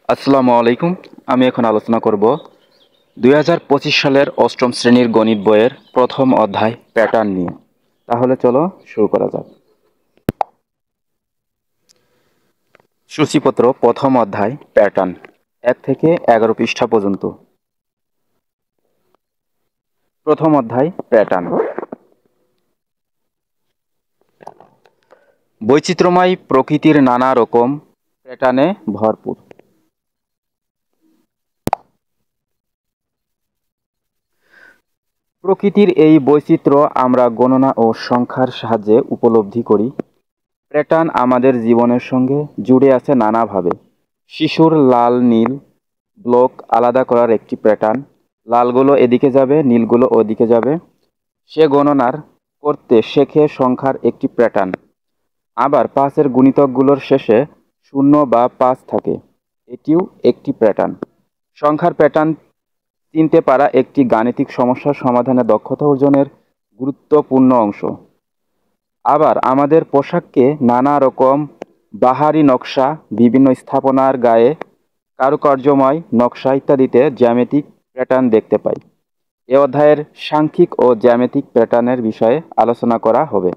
আসসালামু আলাইকুম। আমি এখন আলোচনা করব 2025 সালের অষ্টম শ্রেণীর গণিত বইয়ের প্রথম অধ্যায় প্যাটার্ন নিয়ে। তাহলে চলো শুরু করা যাক। সূচিপত্র প্রথম অধ্যায় প্যাটার্ন 1 থেকে 11 পৃষ্ঠা পর্যন্ত। প্রথম অধ্যায় প্যাটার্ন। বৈচিত্র্যময় প্রকৃতির নানা রকম প্যাটার্নে ভরপুর। প্রকৃতির এই বৈচিত্র্য আমরা গণনা ও সংখ্যার সাহায্যে উপলব্ধি করি। প্যাটার্ন আমাদের জীবনের সঙ্গে জুড়ে আছে নানাভাবে। শিশুর লাল নীল ব্লক আলাদা করার একটি প্যাটার্ন, লালগুলো এদিকে যাবে, নীলগুলো ওদিকে যাবে। সে গণনার করতে শেখে সংখ্যার একটি প্যাটার্ন। আবার 5-এর গুণিতকগুলোর শেষে 0 বা 5 থাকে, এটিও একটি প্যাটার্ন। সংখ্যার প্যাটার্ন চিনতে পারা একটি গাণিতিক সমস্যার সমাধানে দক্ষতা অর্জনের গুরুত্বপূর্ণ অংশ। আবার আমাদের পোশাককে নানা রকম বাহারি নকশা, বিভিন্ন স্থাপনার গায়ে কারুকার্যময় নকশা ইত্যাদিতে জ্যামিতিক প্যাটার্ন দেখতে পাই। এ অধ্যায়ের সাংখ্যিক ও জ্যামিতিক প্যাটার্নের বিষয়ে আলোচনা করা হবে।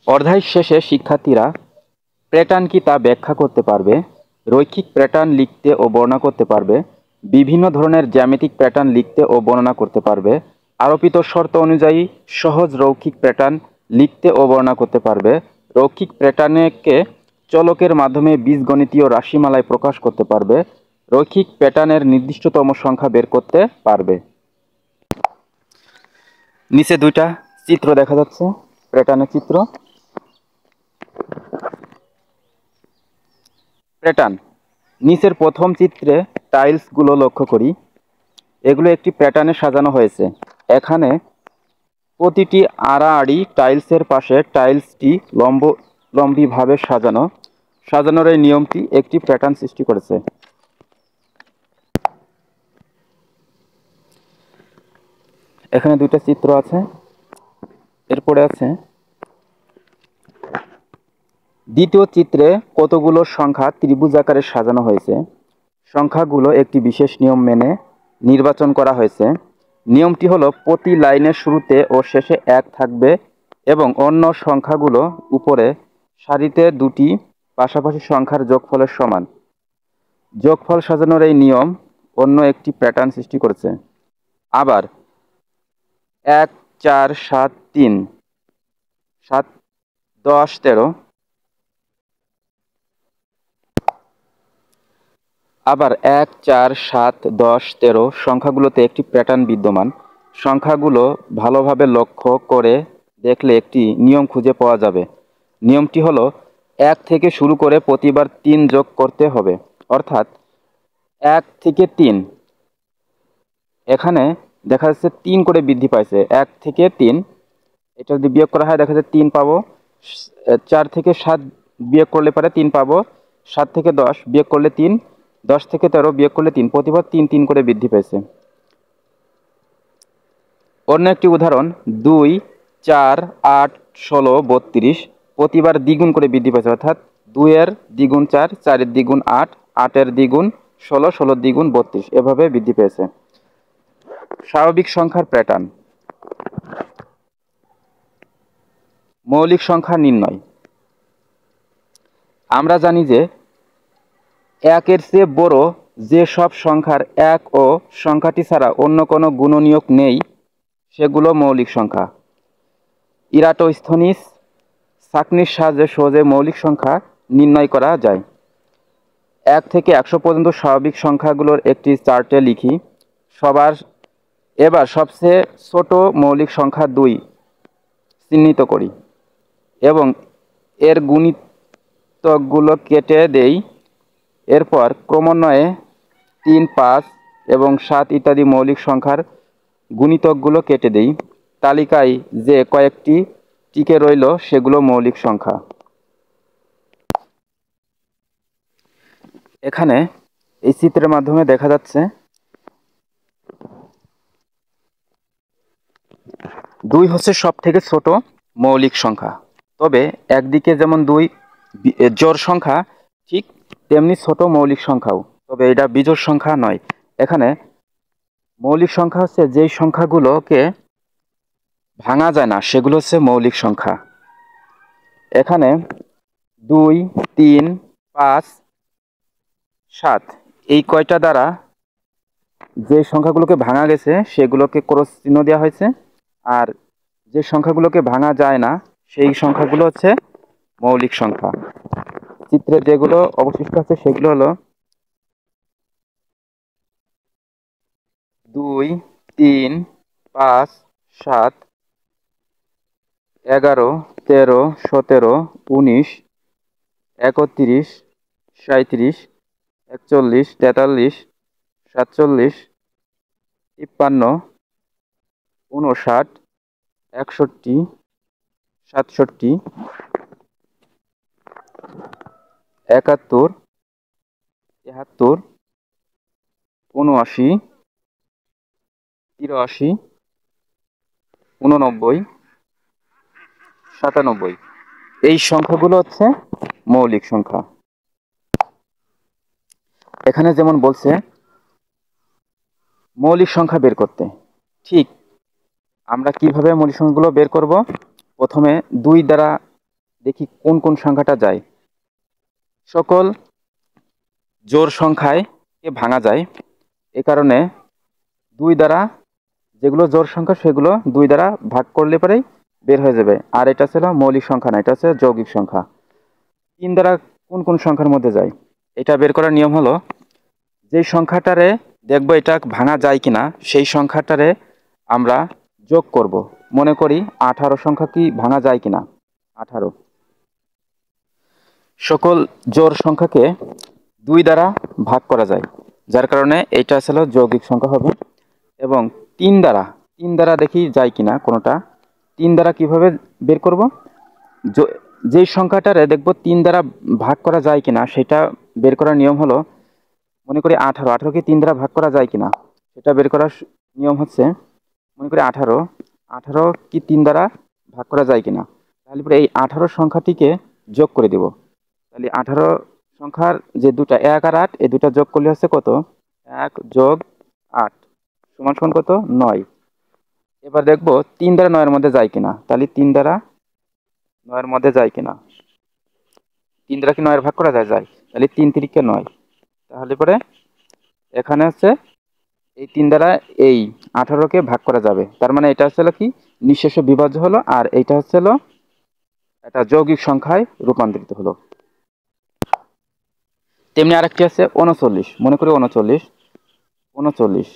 অধ্যায় শেষে শিক্ষার্থীরা প্যাটার্ন কি তা ব্যাখ্যা করতে পারবে, রৈখিক প্যাটার্ন লিখতে ও বর্ণনা করতে পারবে, বিভিন্ন ধরনের জ্যামিতিক প্যাটার্ন লিখতে ও বর্ণনা করতে পারবে, আরোপিত শর্ত অনুযায়ী সহজ রৈখিক প্যাটার্ন লিখতে ও বর্ণনা করতে পারবে, রৈখিক প্যাটার্নকে চলকের মাধ্যমে বীজগণিতীয় রাশিমালায় প্রকাশ করতে পারবে, রৈখিক প্যাটার্নের নির্দিষ্টতম সংখ্যা বের করতে পারবে। নিচে দুইটা চিত্র দেখা যাচ্ছে, প্যাটার্নের চিত্র। প্যাটার্ন নিচের প্রথম চিত্রে টাইলসগুলো লক্ষ্য করি। এগুলো একটি প্যাটার্নে সাজানো হয়েছে। এখানে প্রতিটি আড়াআড়ি টাইলসের পাশে টাইলসটি লম্বিভাবে সাজানোর এই নিয়মটি একটি প্যাটার্ন সৃষ্টি করেছে। এখানে দুইটা চিত্র আছে। এরপরে আছে দ্বিতীয় চিত্রে কতগুলো সংখ্যা ত্রিভুজ আকারে সাজানো হয়েছে। সংখ্যাগুলো একটি বিশেষ নিয়ম মেনে নির্বাচন করা হয়েছে। নিয়মটি হলো প্রতি লাইনের শুরুতে ও শেষে 1 থাকবে এবং অন্য সংখ্যাগুলো উপরে সারিতে দুটি পাশাপাশি সংখ্যার যোগফলের সমান। যোগফল সাজানোর এই নিয়ম অন্য একটি প্যাটার্ন সৃষ্টি করেছে। আবার 1 4 7 3 7 10 13 আবার 1 4 7 10 13 সংখ্যাগুলোতে একটি প্যাটার্ন বিদ্যমান। সংখ্যাগুলো ভালোভাবে লক্ষ্য করে দেখলে একটি নিয়ম খুঁজে পাওয়া যাবে। নিয়মটি হলো 1 থেকে শুরু করে প্রতিবার 3 যোগ করতে হবে, অর্থাৎ 1 থেকে 3। এখানে দেখা যাচ্ছে 3 করে বৃদ্ধি পাইছে, 1 থেকে 3। এটা যদি বিয়োগ করা হয় দেখা যাচ্ছে 3 পাবো। 4 থেকে 7 বিয়োগ করলে পরে 3 পাবো। 7 থেকে 10 বিয়োগ করলে 3, 10 থেকে 13 বিয়োগ করলে 3, প্রতিবার 3 3 করে বৃদ্ধি পেয়েছে। অন্য একটি উদাহরণ 2 4 8 16 32 প্রতিবার দ্বিগুণ করে বৃদ্ধি পেয়েছে, অর্থাৎ 2 এর দ্বিগুণ 4, 4 এর দ্বিগুণ 8, 8 এর দ্বিগুণ 16, 16 এর দ্বিগুণ 32 এভাবে বৃদ্ধি পেয়েছে। স্বাভাবিক সংখ্যার প্যাটার্ন। মৌলিক সংখ্যা নির্ণয়। আমরা জানি যে 1 এর চেয়ে বড় যে সব সংখ্যার 1 ও সংখ্যাটি ছাড়া অন্য কোনো গুণনীয়ক নেই সেগুলো মৌলিক সংখ্যা। ইরাটোস্থিনিস ছাঁকনির সাহায্যে সহজে মৌলিক সংখ্যা নির্ণয় করা যায়। 1 থেকে 100 পর্যন্ত স্বাভাবিক সংখ্যাগুলোর একটি চার্টে লিখি। এবার সবচেয়ে ছোট মৌলিক সংখ্যা 2 চিহ্নিত করি এবং এর গুণিতকগুলো কেটে দেই। এরপর ক্রমান্বয়ে 3, 5 এবং 7 ইত্যাদি মৌলিক সংখ্যার গুণিতকগুলো কেটে দেই। তালিকায় যে কয়েকটি টিকে রইল সেগুলো মৌলিক সংখ্যা। এখানে এই চিত্রের মাধ্যমে দেখা যাচ্ছে 2 হচ্ছে সব থেকে ছোট মৌলিক সংখ্যা। তবে একদিকে যেমন 2 জোড় সংখ্যা, ঠিক তেমনি ছোট মৌলিক সংখ্যাও, তবে এটা বিজোড় সংখ্যা নয়। এখানে মৌলিক সংখ্যা হচ্ছে যেই সংখ্যাগুলোকে ভাঙা যায় না সেগুলো হচ্ছে মৌলিক সংখ্যা। এখানে 2, 3, 5, 7 এই কয়টা দ্বারা যে সংখ্যাগুলোকে ভাঙা গেছে সেগুলোকে ক্রস চিহ্ন দেওয়া হয়েছে, আর যে সংখ্যাগুলোকে ভাঙা যায় না সেই সংখ্যাগুলো হচ্ছে মৌলিক সংখ্যা। চিত্রে যেগুলো অবশিষ্ট আছে সেগুলো হলো 2, 3, 5, 7, 11, 13, 17, 19, 31, 37, 41, 43, 47, 53, 59, 61, 67, 71, 73, 79, 83, 89, 97 এই সংখ্যাগুলো হচ্ছে মৌলিক সংখ্যা। এখানে যেমন বলছে মৌলিক সংখ্যা বের করতে, ঠিক আমরা কিভাবে মৌলিক সংখ্যাগুলো বের করব? প্রথমে 2 দ্বারা দেখি কোন কোন সংখ্যাটা যায়। সকল জোড় সংখ্যায় ভাঙা যায়, এ কারণে 2 দ্বারা যেগুলো জোড় সংখ্যা সেগুলো 2 দ্বারা ভাগ করলে পরেই বের হয়ে যাবে। আর এটা ছিল মৌলিক সংখ্যা না, এটা হচ্ছে যৌগিক সংখ্যা। 3 দ্বারা কোন কোন সংখ্যার মধ্যে যায় এটা বের করার নিয়ম হলো, যেই সংখ্যাটারে দেখবো এটা ভাঙা যায় কিনা সেই সংখ্যাটারে আমরা যোগ করব। মনে করি 18 সংখ্যা কি ভাঙা যায় কিনা। 18 সকল জোড় সংখ্যাকে 2 দ্বারা ভাগ করা যায়, যার কারণে এইটা ছিল যৌগিক সংখ্যা হবে। এবং 3 দ্বারা দেখি যায় কিনা কোনোটা। 3 দ্বারা কিভাবে বের করব? যেই সংখ্যাটারে দেখব 3 দ্বারা ভাগ করা যায় কিনা সেটা বের করার নিয়ম হলো, মনে করি 18 কে 3 দ্বারা ভাগ করা যায় কিনা সেটা বের করার নিয়ম হচ্ছে, মনে করি 18 কি 3 দ্বারা ভাগ করা যায় কিনা। তাহলে পরে এই 18 সংখ্যাটিকে যোগ করে দেব। তাহলে 18 সংখ্যার যে দুটা 1 আর 8 এই দুটা যোগ করলে হচ্ছে কত? 1 যোগ 8 সমান সমান কত? 9। এবার দেখব 3 দ্বারা 9 এর মধ্যে যায় কিনা। তাহলে 3 দ্বারা 9 এর মধ্যে যায় কিনা। 3 দ্বারা কি 9 এর ভাগ করা যায়? যায়। তাহলে 3 3 কে 9। তাহলে পরে এখানে হচ্ছে এই 3 দ্বারা এই 18 কে ভাগ করা যাবে। তার মানে এটা হচ্ছে কি নিঃশেষ বিভাজ্য হলো, আর এইটা হচ্ছে একটা যৌগিক সংখ্যায় রূপান্তরিত হলো। তেমনি আরেকটি আছে 39, মনে করি 39, 39,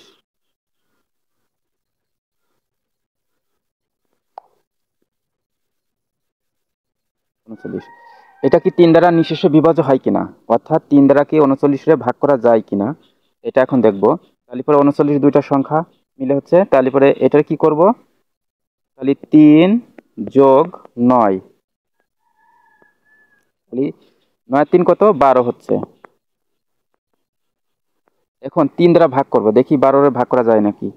এটা কি 3 দ্বারা নিঃশেষ বিভাজ্য হয় কিনা, অর্থাৎ 3 দ্বারা কি 39 রে ভাগ করা যায় কিনা এটা এখন দেখব। তাহলে পরে 39 দুইটা সংখ্যা মিলে হচ্ছে, তাহলে পরে এটার কি করব? তাহলে 3 যোগ 9, তাহলে 9 3 কত? 12 হচ্ছে। এখন 3 দ্বারা ভাগ করব, দেখি 12 রে ভাগ করা যায় নাকি।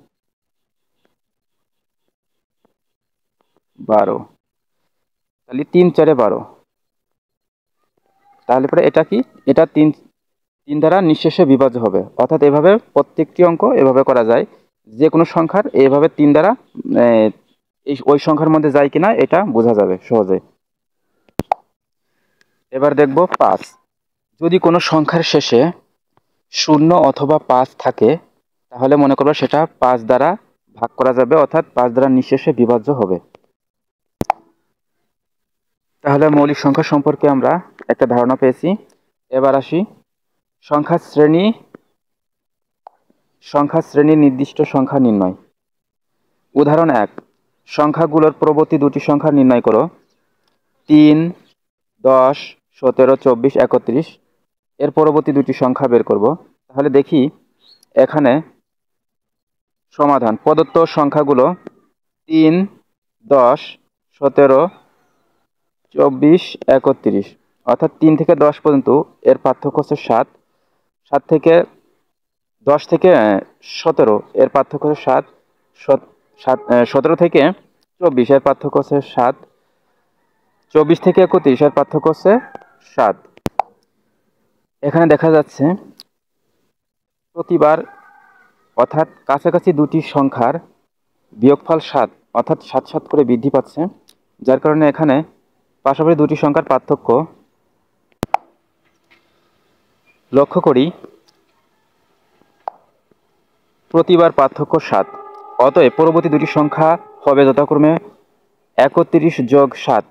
12, তাহলে 3 4 12। তাহলে পরে এটা কি? এটা 3 দ্বারা নিঃশেষে বিভাজ্য হবে, অর্থাৎ এভাবে প্রত্যেকটি অঙ্ক এভাবে করা যায়। যে কোনো সংখ্যার এইভাবে 3 দ্বারা ওই সংখ্যার মধ্যে যায় কিনা এটা বোঝা যাবে সহজে। এবার দেখব 5। যদি কোনো সংখ্যার শেষে 0 অথবা 5 থাকে তাহলে মনে করব সেটা 5 দ্বারা ভাগ করা যাবে, অর্থাৎ 5 দ্বারা নিঃশেষে বিভাজ্য হবে। তাহলে মৌলিক সংখ্যা সম্পর্কে আমরা একটা ধারণা পেয়েছি। এবার আসি সংখ্যা শ্রেণী নির্দিষ্ট সংখ্যা নির্ণয়। উদাহরণ 1, সংখ্যাগুলোর পরবর্তী দুটি সংখ্যা নির্ণয় করো। 3, 10, 17, 24, 31 এর পরবর্তী দুটি সংখ্যা বের করব। তাহলে দেখি এখানে সমাধান প্রদত্ত সংখ্যাগুলো 3, 10, 17, 24, 31, অর্থাৎ 3 থেকে 10 পর্যন্ত এর পার্থক্য হচ্ছে 7। 7 থেকে 10 থেকে 17 এর পার্থক্য হচ্ছে 7। 17 থেকে 24 এর পার্থক্য হচ্ছে 7। 24 থেকে 31 এর পার্থক্য হচ্ছে 7। এখানে দেখা যাচ্ছে প্রতিবার অর্থাৎ কাছাকাছি দুটি সংখ্যার বিয়োগফল 7 অর্থাৎ 7 করে বৃদ্ধি পাচ্ছে, যার কারণে এখানে পাশাপাশি দুটি সংখ্যার পার্থক্য লক্ষ্য করি। প্রতিবার পার্থক্য 7, অতএব পরবর্তী দুটি সংখ্যা হবে যথাক্রমে 31 যোগ 7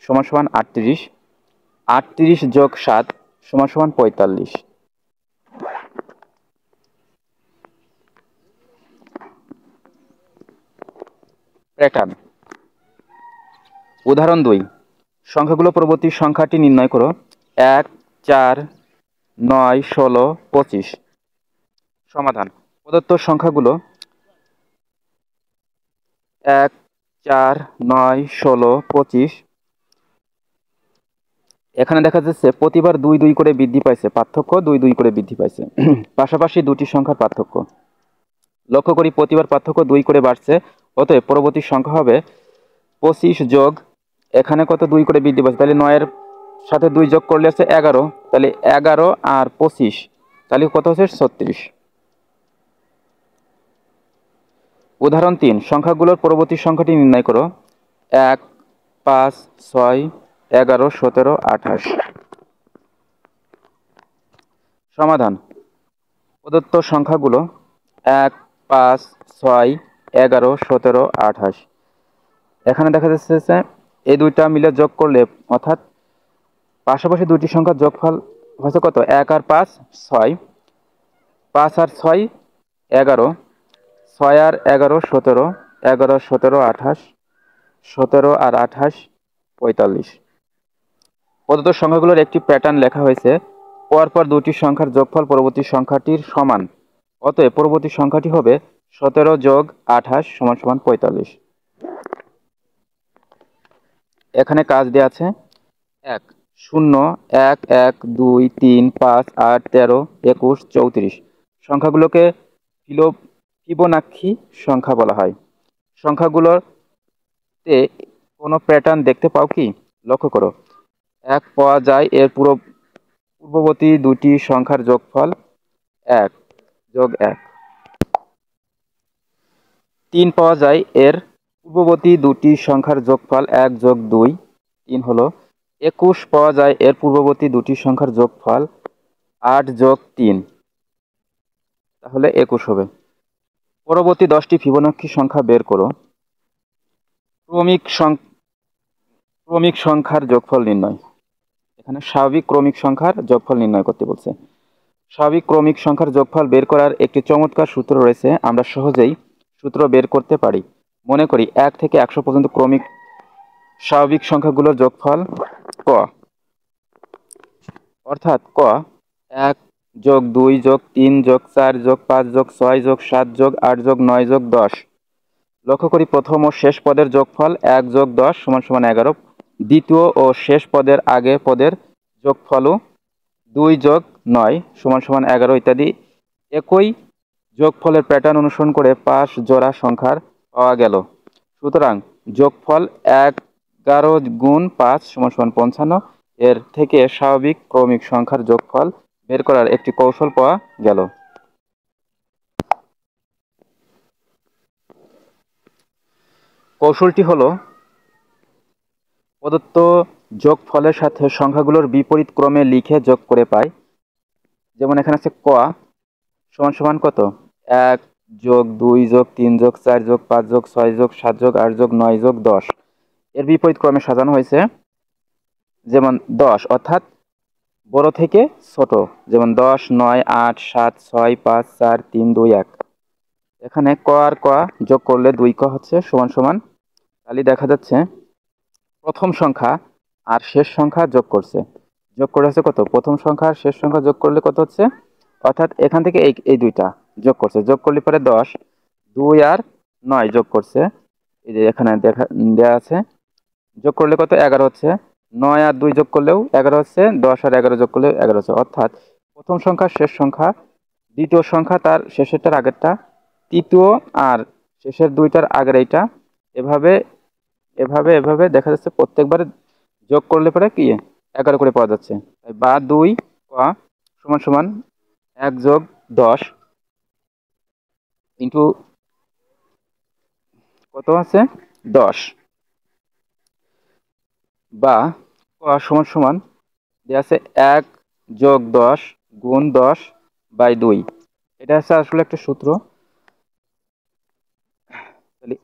সমান সমান 38, 38 যোগ 7 সমান সমান 45। প্যাটার্ন। উদাহরণ 2, সংখ্যাগুলো পরবর্তী সংখ্যাটি নির্ণয় করো। 1, 4, 9, 16, 25। সমাধান। প্রদত্ত সংখ্যাগুলো 1, 4, 9, 16, 25। এখানে দেখা যাচ্ছে প্রতিবার 2 2 করে বৃদ্ধি পাইছে, পার্থক্য 2 2 করে বৃদ্ধি পাইছে। পাশাপাশি দুটি সংখ্যার পার্থক্য লক্ষ্য করি, প্রতিবার পার্থক্য 2 করে বাড়ছে, অতএব পরবর্তী সংখ্যা হবে 25 যোগ, এখানে কত 2 করে বৃদ্ধি পাচ্ছে, তাহলে 9 এর সাথে 2 যোগ করলে আছে 11, তাহলে 11 আর 25 তাহলে কত হচ্ছে 36। উদাহরণ 3, সংখ্যাগুলোর পরবর্তী সংখ্যাটি নির্ণয় করো। 1, 5, 6, 11, 17, 28। সমাধান। প্রদত্ত সংখ্যাগুলো 1, 5, 6, 11, 17, 28। এখানে দেখা যাচ্ছে এই দুইটা মিলে যোগ করলে অর্থাৎ পাশাপাশি দুটি সংখ্যার যোগফল হচ্ছে কত, 1 আর 5 6, 5 আর 6 11, 6 আর 11 17, 11 17 28, 17 আর 28 45। প্রদত্ত সংখ্যাগুলোর একটি প্যাটার্ন লেখা হয়েছে, পরপর দুটি সংখ্যার যোগফল পরবর্তী সংখ্যাটির সমান, অতএব পরবর্তী সংখ্যাটি হবে 17 যোগ 28 সমান সমান 45। এখানে কাজ দেওয়া আছে। 1, 0, 1, 1, 2, 3, 5, 8, 13, 21, 34। সংখ্যাগুলোকে ফিবোনাক্সি সংখ্যা বলা হয়। সংখ্যাগুলোতে কোনো প্যাটার্ন দেখতে পাও কি? লক্ষ্য করো। 1 পাওয়া যায় এর পূর্ববর্তী দুটি সংখ্যার যোগফল 1 যোগ 1। 3 পাওয়া যায় এর পূর্ববর্তী দুটি সংখ্যার যোগফল 1 যোগ 2, 3 হলো। 21 পাওয়া যায় এর পূর্ববর্তী দুটি সংখ্যার যোগফল 8 যোগ 3, তাহলে 21 হবে। পরবর্তী 10টি ফিবোনাক্সি সংখ্যা বের করো। ক্রমিক সংখ্যার যোগফল নির্ণয়। এখানে স্বাভাবিক ক্রমিক সংখ্যার যোগফল নির্ণয় করতে বলছে। স্বাভাবিক ক্রমিক সংখ্যার যোগফল বের করার একটি চমৎকার সূত্র রয়েছে, আমরা সহজেই সূত্র বের করতে পারি। মনে করি 1 থেকে 100 পর্যন্ত ক্রমিক স্বাভাবিক সংখ্যাগুলোর যোগফল ক, অর্থাৎ ক 1 যোগ 2 যোগ 3 যোগ 4 যোগ 5 যোগ 6 যোগ 7 যোগ 8 যোগ 9 যোগ 10। লক্ষ্য করি প্রথম ও শেষ পদের যোগফল 1 যোগ 10 সমান সমান 11, দ্বিতীয় ও শেষ পদের আগে পদের যোগফলও 2 যোগ 9 সমান সমান 11 ইত্যাদি। একই যোগফলের প্যাটার্ন অনুসরণ করে 5 জোড়া সংখ্যার পাওয়া গেল। সুতরাং যোগফল 11 গুণ 5 সমান সমান 55। এর থেকে স্বাভাবিক ক্রমিক সংখ্যার যোগফল বের করার একটি কৌশল পাওয়া গেল। কৌশলটি হলো, প্রদত্ত যোগফলের সাথে সংখ্যাগুলোর বিপরীত ক্রমে লিখে যোগ করে পাই। যেমন এখানে আছে ক সমান সমান কত, 1 যোগ 2 যোগ 3 যোগ 4 যোগ 5 যোগ 6 যোগ 7 যোগ 8 যোগ 9 যোগ 10। এর বিপরীত ক্রমে সাজানো হয়েছে, যেমন 10 অর্থাৎ বড় থেকে ছোট, যেমন 10, 9, 8, 7, 6, 5, 4, 3, 2, 1। এখানে ক আর ক যোগ করলে 2 ক হচ্ছে সমান সমান, তাহলে দেখা যাচ্ছে প্রথম সংখ্যা আর শেষ সংখ্যা যোগ করছে, যোগ করে হচ্ছে কত, প্রথম সংখ্যা আর শেষ সংখ্যা যোগ করলে কত হচ্ছে, অর্থাৎ এখান থেকে এই দুইটা যোগ করছে, যোগ করলে পরে 10, 2 আর 9 যোগ করছে, এই যে এখানে দেয়া আছে, যোগ করলে কত 11 হচ্ছে, 9 আর 2 যোগ করলেও 11 হচ্ছে, 10 আর 11 যোগ করলেও 11 হচ্ছে। অর্থাৎ প্রথম সংখ্যা শেষ সংখ্যা, দ্বিতীয় সংখ্যা তার শেষেরটার আগেরটা, তৃতীয় আর শেষের দুইটার আগের এইটা, এভাবে এভাবে এভাবে দেখা যাচ্ছে প্রত্যেকবার যোগ করলে পরে কি 11 করে পাওয়া যাচ্ছে। বা 2 ক সমান সমান 1 যোগ 10 ইন্টু কত আছে 10, বা সমান সমান দেওয়া আছে 1 যোগ 10 গুণ 10/2। এটা আছে আসলে একটা সূত্র। তাহলে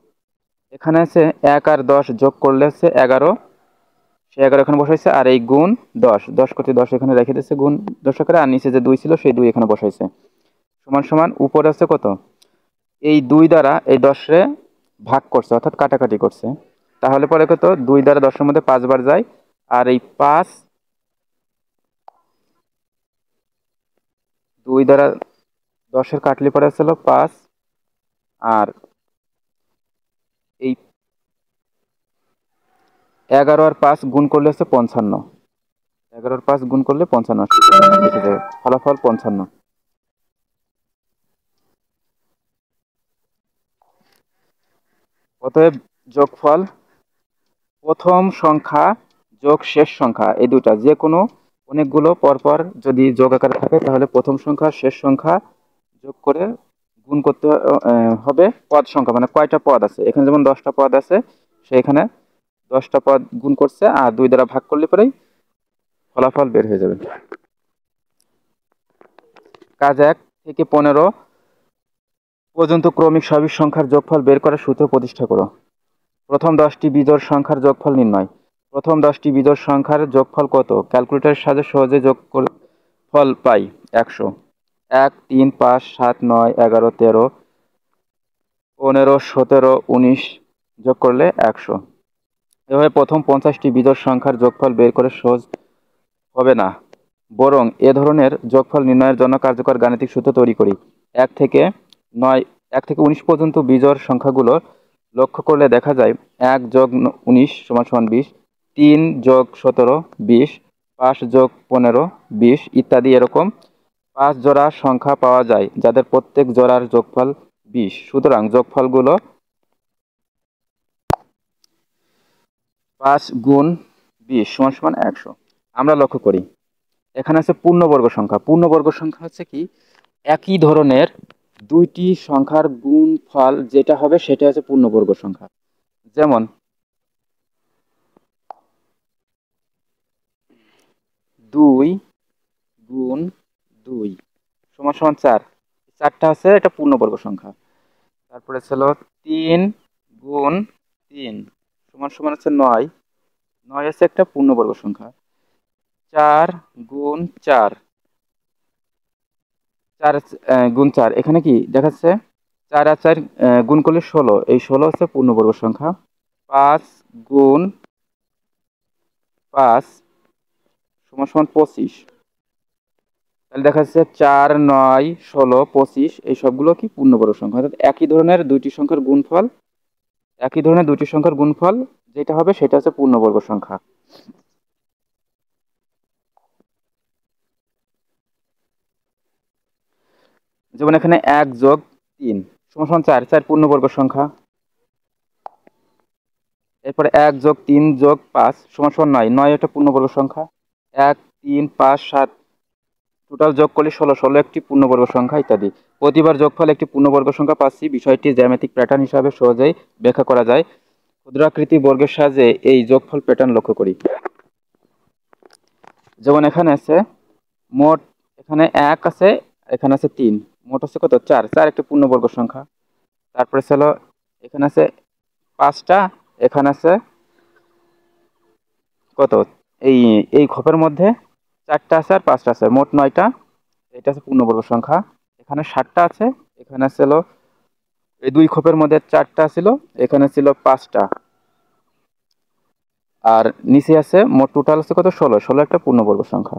এখানে আছে 1 আর 10 যোগ করলে আছে 11, সে 11 এখানে বসাইছে, আর এই গুণ 10 করতে 10 এখানে রেখে দিয়েছে গুণ 10 আকারে, আর নিচে যে 2 ছিল সেই 2 এখানে বসাইছে। সমান সমান উপরে আছে কত, এই 2 দ্বারা এই 10 রে ভাগ করছে অর্থাৎ কাটাকাটি করছে, তাহলে পরে কত 2 দ্বারা 10 এর মধ্যে 5 বার যায়, আর এই 5 2 দ্বারা 10 এর কাটলে পরে ছিল 5, আর এই 11 আর 5 গুণ করলে হচ্ছে 55, 11 আর 5 গুণ করলে 55 লিখে দেবে, ফলাফল 55। অতএব যোগফল প্রথম সংখ্যা যোগ শেষ সংখ্যা এই দুটা যে কোনো অনেকগুলো পরপর যদি যোগ আকারে থাকে তাহলে প্রথম সংখ্যা শেষ সংখ্যা যোগ করে গুণ করতে হবে পদ সংখ্যা, মানে কয়টা পদ আছে। এখানে যেমন 10টা পদ আছে, সেখানে 10টা পদ গুণ করছে আর 2 দ্বারা ভাগ করলে পরেই ফলাফল বের হয়ে যাবে। কাজ 1 থেকে 15 পর্যন্ত ক্রমিক স্বাভাবিক সংখ্যার যোগফল বের করার সূত্র প্রতিষ্ঠা করো। প্রথম 10টি বিজোড় সংখ্যার যোগফল নির্ণয়। প্রথম 10টি বিজোড় সংখ্যার যোগফল কত? ক্যালকুলেটরের সাহায্যে সহজে যোগ করে ফল পাই 100। 1 3 5 7 9 11 13 15 17 19 যোগ করলে 100। এভাবে প্রথম 50টি বিজোড় সংখ্যার যোগফল বের করে সহজ হবে না, বরং এ ধরনের যোগফল নির্ণয়ের জন্য কার্যকর গাণিতিক সূত্র তৈরি করি। 1 থেকে 19 পর্যন্ত বিজোড় সংখ্যাগুলো লক্ষ্য করলে দেখা যায় 1 যোগ 19 সমান সমান 20, 3 যোগ 17 20, 5 যোগ 15 20 ইত্যাদি। এরকম 5 জোড়া সংখ্যা পাওয়া যায় যাদের প্রত্যেক জোড়ার যোগফল 20। সুতরাং যোগফলগুলো 5 গুণ 20 সমান সমান 100। আমরা লক্ষ্য করি এখানে আছে পূর্ণবর্গ সংখ্যা। পূর্ণবর্গ সংখ্যা হচ্ছে কি, একই ধরনের দুইটি সংখ্যার গুণফল যেটা হবে সেটা হচ্ছে পূর্ণবর্গ সংখ্যা। যেমন 2 গুণ 2 সমান সমান 4, 4টা আছে এটা পূর্ণবর্গ সংখ্যা। তারপরে ছিল 3 গুণ 3 সমান সমান আছে 9, 9 আছে একটা পূর্ণবর্গ সংখ্যা। 4 গুণ 4, 4 গুণ 4 এখানে কি দেখাচ্ছে 4 আর 4 গুণ করলে 16, এই 16 হচ্ছে পূর্ণবর্গ সংখ্যা। 5 গুণ 5 সমান সমান 25, তাহলে দেখা যাচ্ছে 4 9 16 25 এই সবগুলো কি পূর্ণবর্গ সংখ্যা। অর্থাৎ একই ধরনের দুইটি সংখ্যার গুণফল, একই ধরনের দুইটি সংখ্যার গুণফল যেটা হবে সেটা হচ্ছে পূর্ণবর্গ সংখ্যা। যেমন এখানে 1 যোগ 3 সমান সমান 4, 4 পূর্ণবর্গ সংখ্যা। এরপরে 1 যোগ 3 যোগ 5 সমান সমান 9, 9 একটা পূর্ণবর্গ সংখ্যা। 1 3 5 7 টোটাল যোগ করলে 16, 16 একটি পূর্ণবর্গ সংখ্যা ইত্যাদি। প্রতিবার যোগফল একটি পূর্ণবর্গ সংখ্যা পাচ্ছি, বিষয়টি জ্যামিতিক প্যাটার্ন হিসাবে সহজেই ব্যাখ্যা করা যায়। ক্ষুদ্রাকৃতি বর্গের সাহায্যে এই যোগফল প্যাটার্ন লক্ষ্য করি। যেমন এখানে আছে মোট, এখানে 1 আছে, এখানে আছে 3, মোট আছে কত 4, 4 একটি পূর্ণবর্গ সংখ্যা। তারপরে ছিল এখানে আছে 5টা, এখানে আছে কত, এই এই খোপের মধ্যে 4টা আছে আর 5টা আছে, মোট 9টা, এটা আছে পূর্ণবর্গ সংখ্যা। এখানে 7টা আছে, এখানে ছিল এই 2 খোপের মধ্যে 4টা ছিল, এখানে ছিল 5টা, আর নিচে আছে মোট টোটাল আছে কত 16, 16 একটা পূর্ণবর্গ সংখ্যা।